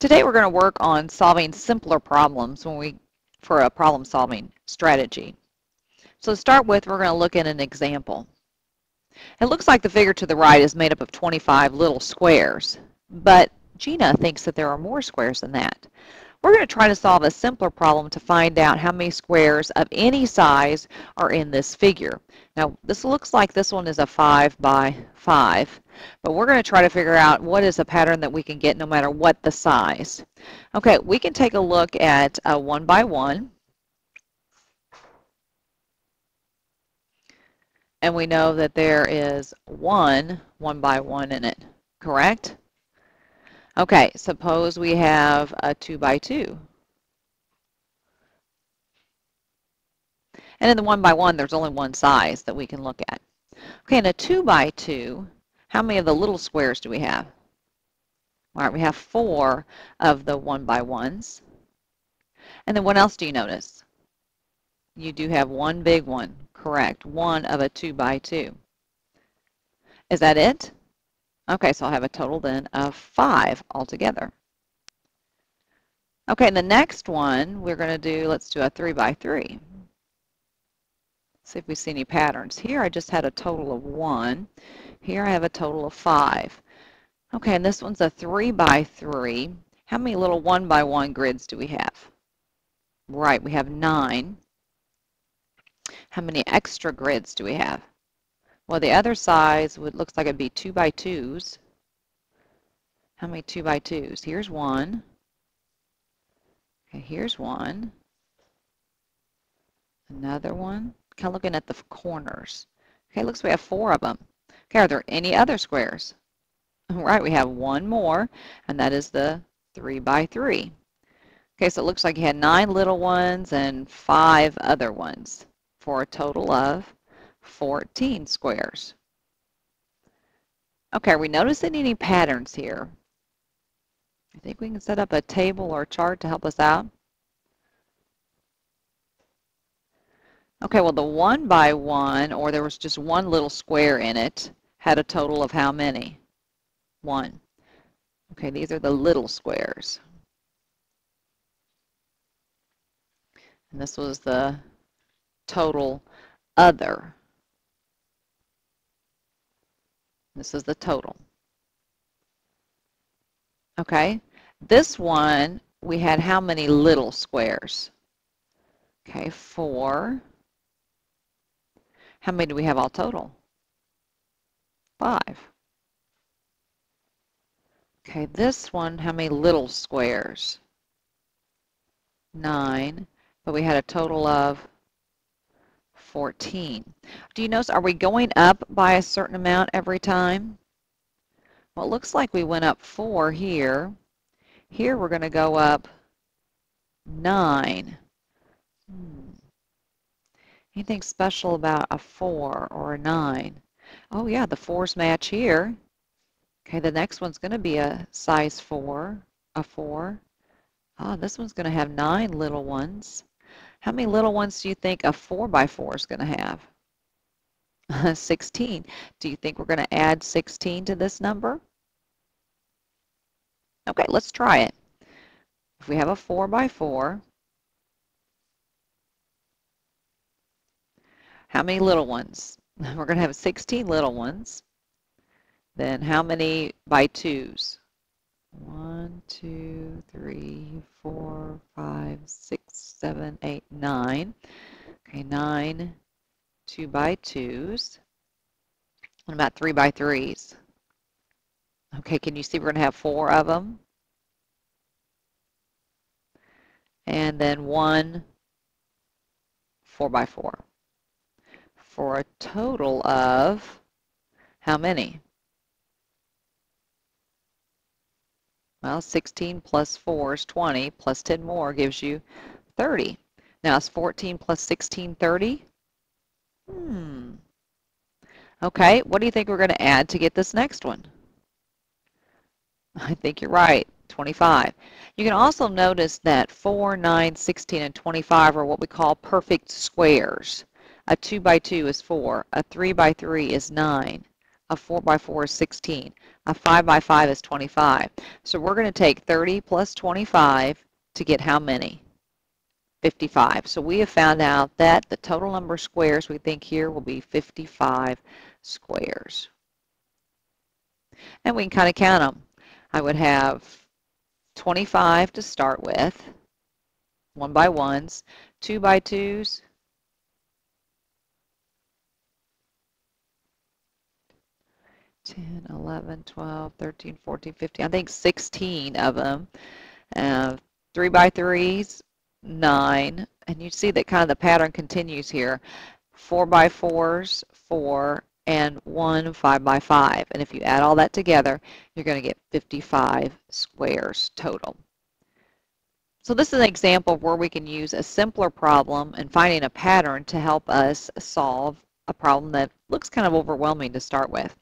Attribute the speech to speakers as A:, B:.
A: Today we're going to work on solving simpler problems for a problem-solving strategy. So to start with, we're going to look at an example. It looks like the figure to the right is made up of 25 little squares, but Gina thinks that there are more squares than that. We're going to try to solve a simpler problem to find out how many squares of any size are in this figure. Now, this looks like this one is a 5 by 5, but we're going to try to figure out what is a pattern that we can get no matter what the size. Okay, we can take a look at a 1 by 1. And we know that there is one 1 by 1 in it, correct? Okay, suppose we have a 2 by 2. And in the 1 by 1, there's only one size that we can look at. Okay, in a 2 by 2, how many of the little squares do we have? All right, we have 4 of the 1 by 1s. And then what else do you notice? You do have one big one, correct, one of a 2 by 2. Is that it? Okay, so I'll have a total then of 5 altogether. Okay, and the next one we're going to do, let's do a 3 by 3. See if we see any patterns. Here I just had a total of 1. Here I have a total of 5. Okay, and this one's a 3 by 3. How many little 1 by 1 grids do we have? Right, we have 9. How many extra grids do we have? Well, the other size looks like it'd be 2 by 2s. How many 2 by 2s? Here's 1. Okay, here's 1. Another one. Kind of looking at the corners. Okay, looks like we have 4 of them. Okay, are there any other squares? All right, we have one more, and that is the 3 by 3. Okay, so it looks like you had 9 little ones and 5 other ones for a total of 14 squares. Okay, are we noticing any patterns here? I think we can set up a table or chart to help us out. Okay, well, the 1 by 1, or there was just one little square in it, had a total of how many? 1. Okay, these are the little squares. And this was the total other. This is the total. Okay, this one, we had how many little squares? Okay, 4. How many do we have all total? 5. Okay, this one, how many little squares? 9, but we had a total of 14. Do you notice, are we going up by a certain amount every time? Well, it looks like we went up 4 here. Here we're going to go up 9. Anything special about a 4 or a 9? Oh yeah, the 4s match here. Okay, the next one's going to be a size 4, a 4. Oh, this one's going to have 9 little ones. How many little ones do you think a 4 by 4 is going to have? 16. Do you think we're going to add 16 to this number? Okay, let's try it. If we have a 4 by 4, how many little ones? We're going to have 16 little ones. Then how many by 2s? 1, 2, 3, 4, 5, 6, 7, 8, 9. Okay, 9 2 by 2s. What about 3 by 3s? Okay, can you see we're going to have 4 of them? And then 1 4 by 4. For a total of how many? Well, 16 plus 4 is 20, plus 10 more gives you 30. Now, is 14 plus 16 30? Okay, what do you think we're going to add to get this next one? I think you're right, 25. You can also notice that 4, 9, 16, and 25 are what we call perfect squares. A 2 by 2 is 4. A 3 by 3 is 9. A 4 by 4 is 16. A 5 by 5 is 25. So we're going to take 30 plus 25 to get how many? 55. So we have found out that the total number of squares we think here will be 55 squares. And we can kind of count them. I would have 25 to start with, 1 by 1s, 2 by 2s, 10, 11, 12, 13, 14, 15, I think 16 of them. 3 by 3s, 9, and you see that kind of the pattern continues here. 4 by 4s, 4, and 1 5 by 5. And if you add all that together, you're going to get 55 squares total. So this is an example of where we can use a simpler problem and finding a pattern to help us solve a problem that looks kind of overwhelming to start with.